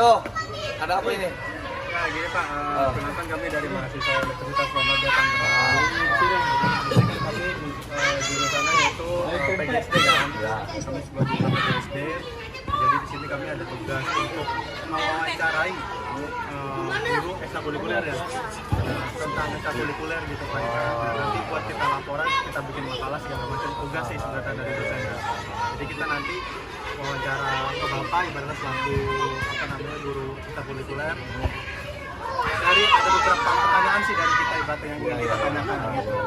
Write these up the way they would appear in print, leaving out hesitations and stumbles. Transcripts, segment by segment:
Aduh, ada apa ini? Nah gini Pak, perkenalkan kami dari mahasiswa Universitas Muhammadiyah Tangerang. Jadi kami jurusannya yaitu PGSD kan. Kami sebuah jurusan PGSD. Jadi di sini kami ada tugas untuk mewawancarai guru ekstrakurikuler ya, tentang ekstrakurikuler gitu Pak. Nanti buat kita laporan, kita bikin makalah segala macam tugas sih sebenarnya dari dosennya. Jadi kita nanti wawancara ke Bapak ibaratnya selaku guru ekstrakurikuler. Dari ada beberapa pertanyaan sih dari kita ibaratnya yang ingin kita tanyakan gitu ya.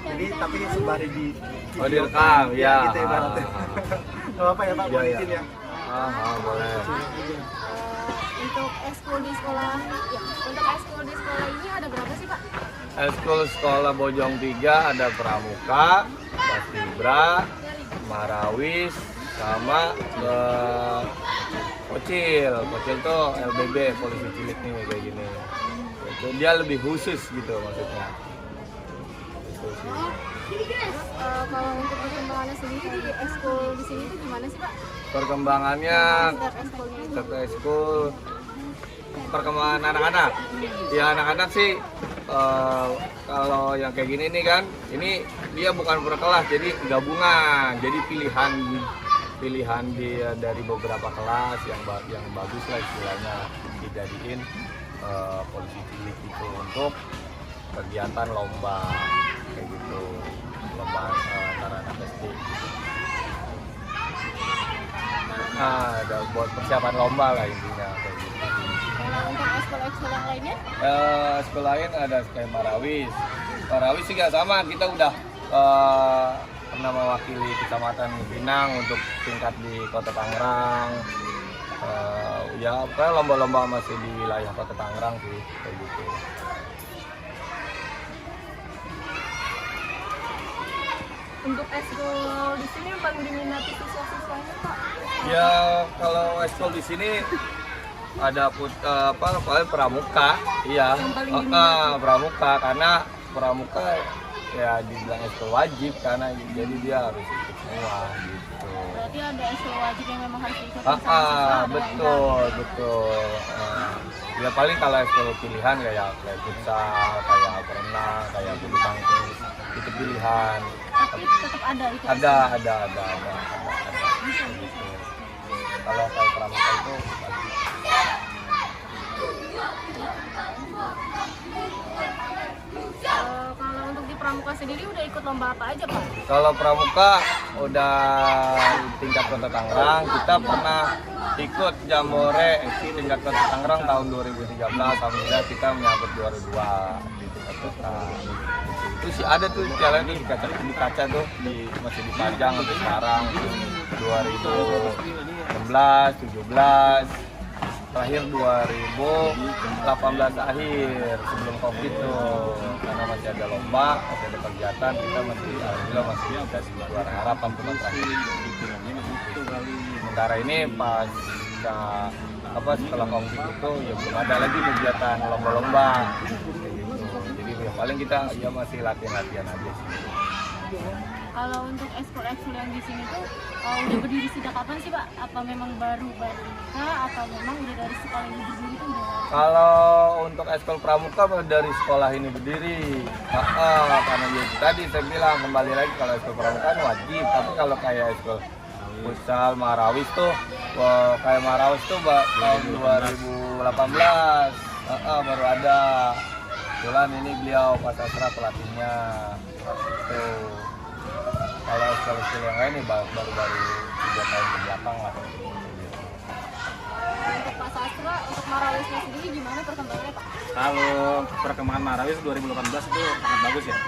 Jadi tapi sembari di direkam ya. Gitu ibaratnya. Gak apa ya Pak, boleh izin ya. Boleh. Untuk ekskul di sekolah, ya, untuk ekskul di sekolah ini ada berapa sih Pak? Ekskul sekolah Bojong 3 ada Pramuka, Paskibra, Marawis, sama Kocil tuh LBB, polisi cilik nih kayak gini. Itu dia lebih khusus gitu maksudnya. Itu sih. Kalau untuk perkembangannya sendiri di ekskul di sini itu gimana sih Pak? Perkembangannya Setiap ekskulnya itu? satu ekskul, perkembangan anak-anak. Ya anak-anak sih kalau yang kayak gini nih kan, ini dia bukan per kelas, jadi gabungan, jadi pilihan dia dari beberapa kelas yang bagus lah istilahnya dijadiin polisi cilik itu untuk kegiatan lomba kayak gitu, lomba antara anak SD. Nah, ada buat persiapan lomba lah intinya kayak gitu. Untuk ekskul yang lainnya? Ekskul lain ada kayak Marawis juga sama, kita udah pernah mewakili kecamatan Pinang untuk tingkat di Kota Tangerang. Ya kayak lomba-lomba masih di wilayah Kota Tangerang sih kayak gitu. Untuk ekskul di sini yang paling diminati siswa-siswanya Pak? Ya kalau ekskul di sini ada paling pramuka, iya. Pramuka karena pramuka ya dibilang ekskul wajib karena jadi dia harus ikut semua gitu. Berarti ada ekskul wajib yang memang harus diikuti betul. Ya paling kalau ekskul pilihan kayak futsal, kayak berenang, kayak bulu tangkis itu pilihan. Tapi tetap ada itu. Ada. Gitu. Kalau pramuka itu wajib. Kalau untuk di pramuka sendiri udah ikut lomba apa aja Pak? Kalau pramuka udah tingkat Kota Tangerang, kita pernah ikut Jambore tingkat Kota Tangerang tahun 2013, alhamdulillah kita menyabet juara 2 di tingkat kota. Itu sih ada tuh jalan tuh di kaca tuh masih dipajang sampai sekarang 2016, 17. Terakhir 2018 akhir sebelum Covid tuh, karena masih ada lomba, masih ada kegiatan, kita alhamdulillah masih dikasih juara harapan teman terakhir. Sementara ini setelah Covid itu ya belum ada lagi kegiatan lomba-lomba gitu. Jadi ya paling kita ya masih latihan aja sih. Kalau untuk ekskul yang di sini tuh udah berdiri sejak kapan sih Pak? Apa memang baru kah? Atau memang udah dari sekolah ini berdiri tuh udah? Kalau untuk ekskul pramuka dari sekolah ini berdiri, karena ya tadi saya bilang kembali lagi kalau ekskul pramuka kan wajib, tapi kalau kayak ekskul futsal Marawis tuh, kayak Marawis tuh tahun 2018 baru ada. Kebetulan ini beliau Pak Sastra pelatihnya. Tuh. Kalau ekskul yang lain ini baru-baru 3 tahun ke belakang lah. Untuk Pak Sastra, untuk Marawisnya sendiri gimana perkembangannya Pak? Kalau perkembangan Marawis 2018 itu sangat bagus ya.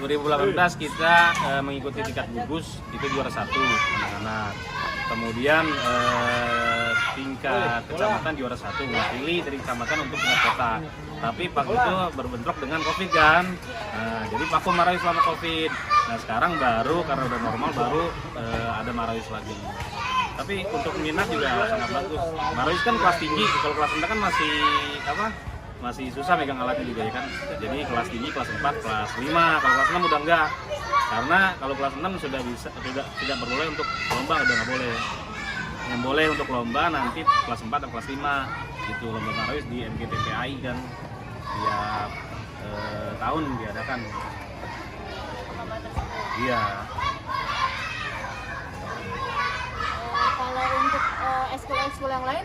2018 kita mengikuti tingkat gugus itu juara 1 anak-anak. Kemudian tingkat kecamatan juara 1 mewakili dari kecamatan untuk tingkat kota. Tapi waktu itu berbentrok dengan Covid kan. Nah, jadi vakum Marawis selama Covid. Nah sekarang baru karena udah normal baru ada Marawis lagi. Tapi untuk minat juga sangat bagus. Marawis kan kelas tinggi, kalau kelas rendah kan masih susah megang alatnya juga ya kan. Jadi kelas tinggi, kelas 4, kelas 5, kalau kelas 6 udah enggak. Karena kalau kelas 6 sudah tidak berboleh untuk lomba, udah nggak boleh. yang boleh untuk lomba nanti kelas 4 dan kelas 5 gitu, lomba Marawis di MGTPI kan tiap tahun diadakan. lomba tersebut. Iya. Kalau untuk ekskul yang lain,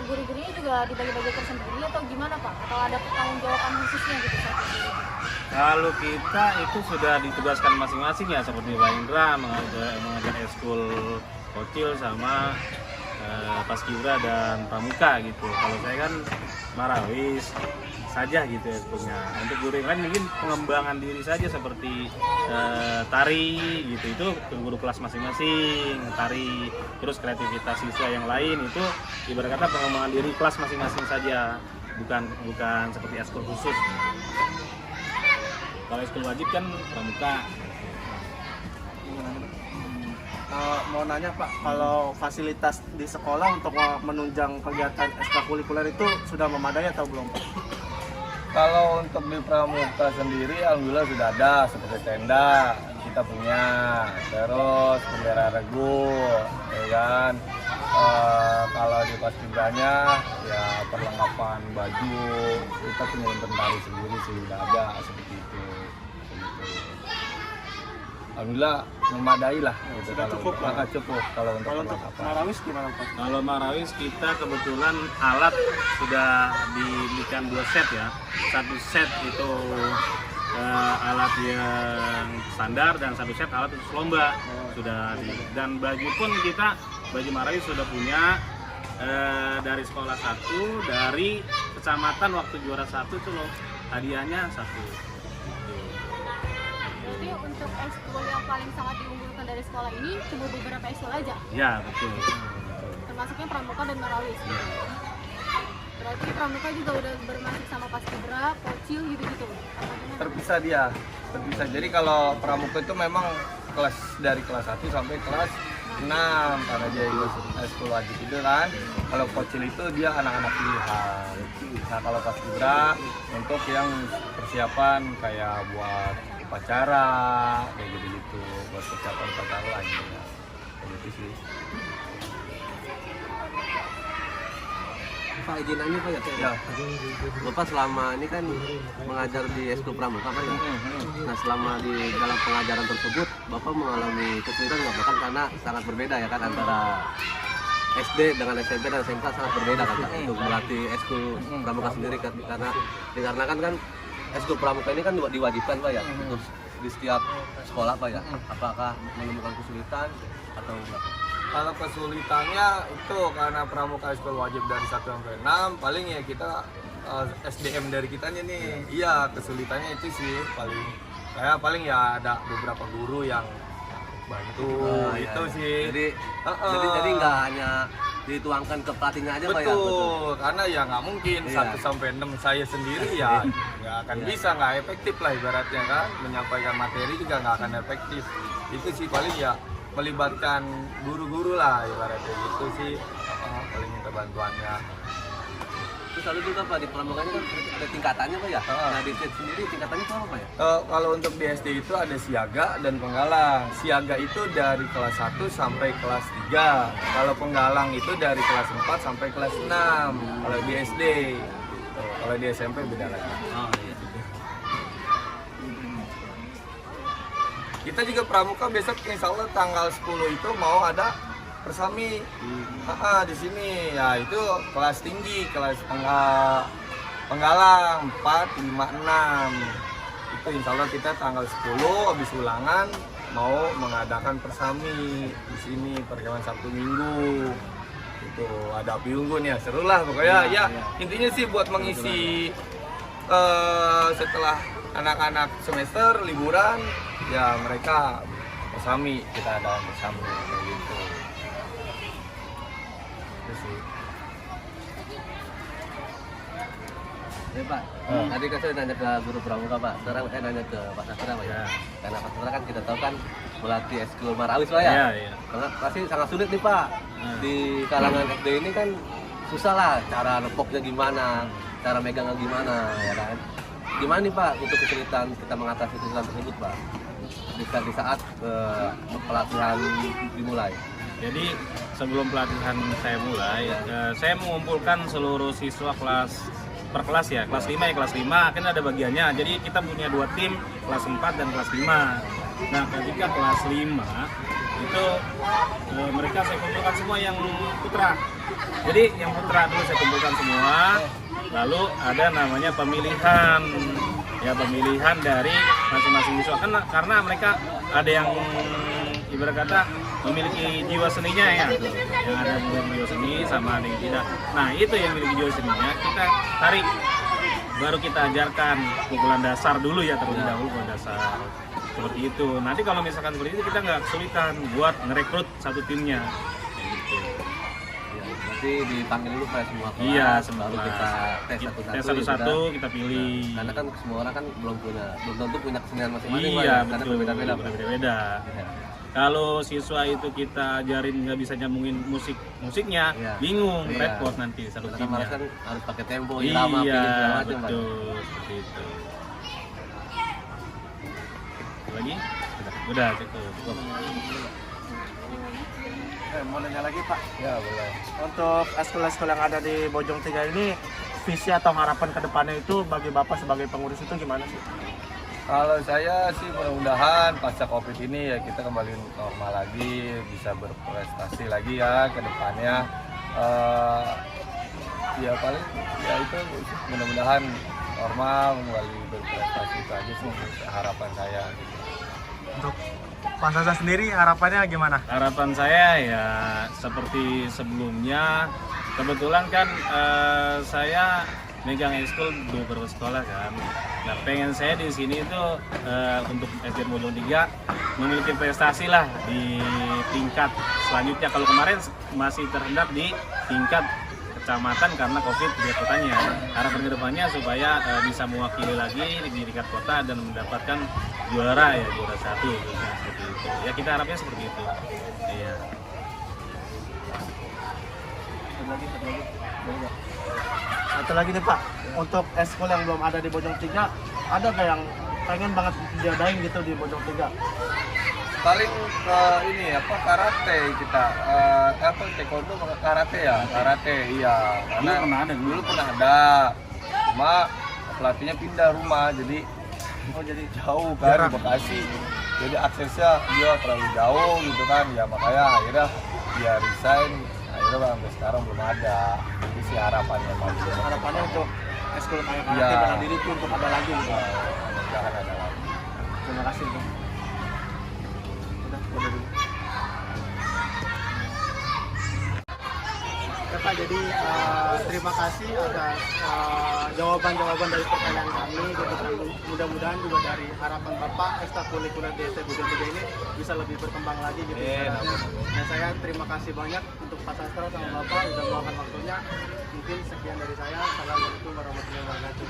guru-gurunya juga dibagi-bagi tersendiri atau gimana Pak? Atau ada pertanggungjawaban khususnya gitu satu guru? Kalau kita itu sudah ditugaskan masing-masing ya, seperti Pak Indra mengajar ekskul kocil sama paskibra dan pramuka gitu. Kalau saya kan Marawis saja gitu ya ekskulnya. Untuk guru yang lain mungkin pengembangan diri saja seperti tari gitu, itu ke guru kelas masing-masing tari. Terus kreativitas siswa yang lain itu ibarat kata pengembangan diri kelas masing-masing saja, bukan seperti ekskul khusus. Kalau ekskul wajib kan pramuka. Mau nanya Pak, kalau fasilitas di sekolah untuk menunjang kegiatan ekstrakurikuler itu sudah memadai atau belum Pak? Kalau untuk di pramuka sendiri alhamdulillah sudah ada, seperti tenda kita punya, terus bendera regu, ya kan. Kalau di paskibranya ya perlengkapan baju kita punya inventaris sendiri sih, sudah ada seperti itu. Alhamdulillah memadai lah gitu. Sudah cukup lah. Cukup kalau untuk Kalau untuk perlengkapan. Marawis gimana Pak? Kalau Marawis kita kebetulan alat sudah diberikan 2 set ya. Satu set itu alat yang standar dan satu set alat untuk lomba dan baju pun kita baju Marawis sudah punya dari sekolah 1, dari kecamatan waktu juara 1 itu loh hadiahnya 1. Jadi untuk ekskul yang paling sangat diunggulkan dari sekolah ini cuma beberapa ekskul aja, Ya betul. termasuknya pramuka dan Marawis. Berarti pramuka juga udah bermasuk sama paskibra, kocil gitu-gitu. Apa gimana? Terpisah. Jadi kalau pramuka itu memang kelas dari kelas 1 sampai kelas 6 karena dia ikut ekskul wajib itu kan. Kalau kocil itu dia anak-anak pilihan. Nah kalau paskibra untuk yang persiapan kayak buat upacara kayak gitu, buat persiapan upacara lagi ya. Kayak gitu sih. Pak, izin nanya Pak ya? Ya. Bapak selama ini kan mengajar di ekskul pramuka Pak ya? Nah selama di dalam pengajaran tersebut Bapak mengalami kesulitan nggak Pak? Kan karena sangat berbeda ya kan antara SD dengan SMP dan SMK sangat berbeda kan Pak untuk melatih ekskul pramuka sendiri kan? Karena dikarenakan kan ekskul pramuka ini kan diwajibkan Pak ya untuk di setiap sekolah Pak ya? Apakah menemukan kesulitan atau enggak? Kalau kesulitannya itu karena pramuka ekskul wajib dari 1 sampai 6 paling ya kita SDM dari kitanya nih. Iya, kesulitannya itu sih paling ya ada beberapa guru yang bantu itu iya. sih. Jadi nggak hanya dituangkan ke pelatihnya aja Pak ya? Betul, karena ya nggak mungkin Iya. 1 sampai 6 saya sendiri ya nggak akan bisa, nggak efektif lah ibaratnya kan, menyampaikan materi juga nggak akan efektif. Itu sih paling ya melibatkan guru-guru lah ibaratnya gitu sih, paling minta bantuannya. Terus lalu juga Pak di pramuka ini kan ada tingkatannya Pak ya? Nah di TED sendiri tingkatannya itu apa Pak ya? Kalau untuk di SD itu ada siaga dan penggalang. Siaga itu dari kelas 1 sampai kelas 3. Kalau penggalang itu dari kelas 4 sampai kelas 6. Kalau di SD. Kalau di SMP beda lagi. Oh iya. Kita juga pramuka besok insya Allah tanggal 10 itu mau ada persami di sini. Ya itu kelas tinggi, kelas penggalang 4, 5, 6. Itu insya Allah kita tanggal 10 habis ulangan mau mengadakan persami di sini perkemahan Sabtu Minggu. Itu ada api unggun ya, seru lah pokoknya. Ya, intinya sih buat mengisi setelah anak-anak semester liburan ya mereka bersami, kita ada bersami kayak gitu. Itu sih. Ya Pak, tadi kan saya nanya ke guru pramuka Pak, sekarang saya nanya ke Pak Sastra Pak ya. Karena Pak Sastra kan kita tahu kan melatih ekskul Marawis Pak ya. Iya. Karena pasti sangat sulit nih Pak. Di kalangan SD ini kan susah lah cara nepoknya gimana, cara megangnya gimana ya kan. Gimana nih Pak untuk kesulitan kita mengatasi kesulitan tersebut Pak? Di saat pelatihan dimulai. Jadi sebelum pelatihan saya mulai, saya mengumpulkan seluruh siswa per kelas ya, kelas 5 ya, kelas 5 kan ada bagiannya. Jadi kita punya 2 tim, kelas 4 dan kelas 5. Nah, ketika kelas 5 itu mereka saya kumpulkan semua yang putra. Jadi yang putra dulu saya kumpulkan semua. Lalu ada namanya pemilihan, ya pemilihan dari masing-masing siswa. Karena mereka ada yang ibarat kata memiliki jiwa seninya ya, yang ada yang memiliki jiwa seni sama ada yang tidak. Nah itu yang memiliki jiwa seninya kita tarik, baru kita ajarkan pukulan dasar dulu ya, terlebih dahulu pukulan dasar seperti itu. Nanti kalau misalkan seperti itu kita nggak kesulitan buat ngerekrut satu timnya. Kayak gitu. Berarti dipanggil dulu pada semua kelas, Iya, semua baru kelas. kita tes Tes satu-satu. satu-satu kita pilih. Karena kan semua orang kan belum tentu punya kesenian masing-masing, Pak, Iya karena betul, berbeda-beda. Pak. berbeda-beda. Iya. Kalau siswa itu kita ajarin nggak bisa nyambungin musiknya, Iya. bingung, Iya. repot nanti satu Karena timnya. malas kan harus pakai tempo, Iya, irama, pilih segala macam, Pak. betul, seperti itu. Lagi? Udah cukup. Mau nanya lagi Pak, Ya boleh. untuk eskul-eskul yang ada di Bojong Tiga ini, visi atau harapan ke depannya itu bagi Bapak sebagai pengurus itu gimana sih? Kalau saya sih mudah-mudahan pasca COVID ini ya kita kembali normal lagi, bisa berprestasi lagi ya ke depannya. Ya paling ya itu mudah-mudahan normal, kembali berprestasi, itu aja sih harapan saya. Untuk Pak Sasa sendiri harapannya gimana? Harapan saya ya seperti sebelumnya, kebetulan kan saya megang ekskul beberapa sekolah kan. Nah pengen saya di sini itu untuk SD Bojong 3 memiliki prestasi lah di tingkat selanjutnya. Kalau kemarin masih terhendak di tingkat kecamatan karena COVID di kotanya. Harapan kedepannya supaya bisa mewakili lagi di tingkat kota dan mendapatkan juara 1 seperti itu. Ya kita harapnya seperti itu. Iya. Satu lagi nih Pak, untuk eskul yang belum ada di Bojong Tiga, ada nggak yang pengen banget diadain gitu di Bojong Tiga? Paling ke ini apa karate kita, apa taekwondo sama karate ya, karate iya. Karena dulu pernah ada, cuma pelatihnya pindah rumah, jadi jadi jauh kan Jarak. di Bekasi, jadi aksesnya dia terlalu jauh gitu kan, ya makanya akhirnya dia resign, akhirnya sampai sekarang belum ada. Jadi sih harapannya masih Harapannya untuk eskul kayak karate Iya. bela diri itu untuk ada lagi gitu. jangan ada lagi. Terima kasih Bang. Udah dulu. Ya, Pak, jadi terima kasih atas jawaban-jawaban dari pertanyaan kami gitu, dan mudah-mudahan juga dari harapan Bapak ekstrakurikuler di SD Bojong Tiga ini bisa lebih berkembang lagi gitu. Dan saya terima kasih banyak untuk Pak Sastra sama Bapak sudah meluangkan waktunya. Mungkin sekian dari saya. Assalamualaikum warahmatullahi wabarakatuh.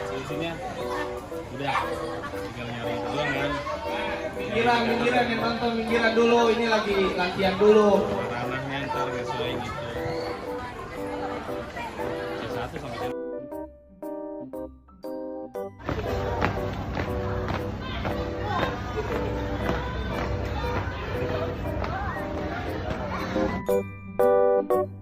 Solusinya udah tinggal nyari doang kan. Minggiran yang nonton minggiran dulu, ini lagi latihan dulu. Ranahnya ntar sesuai gitu. kasih sampai jumpa.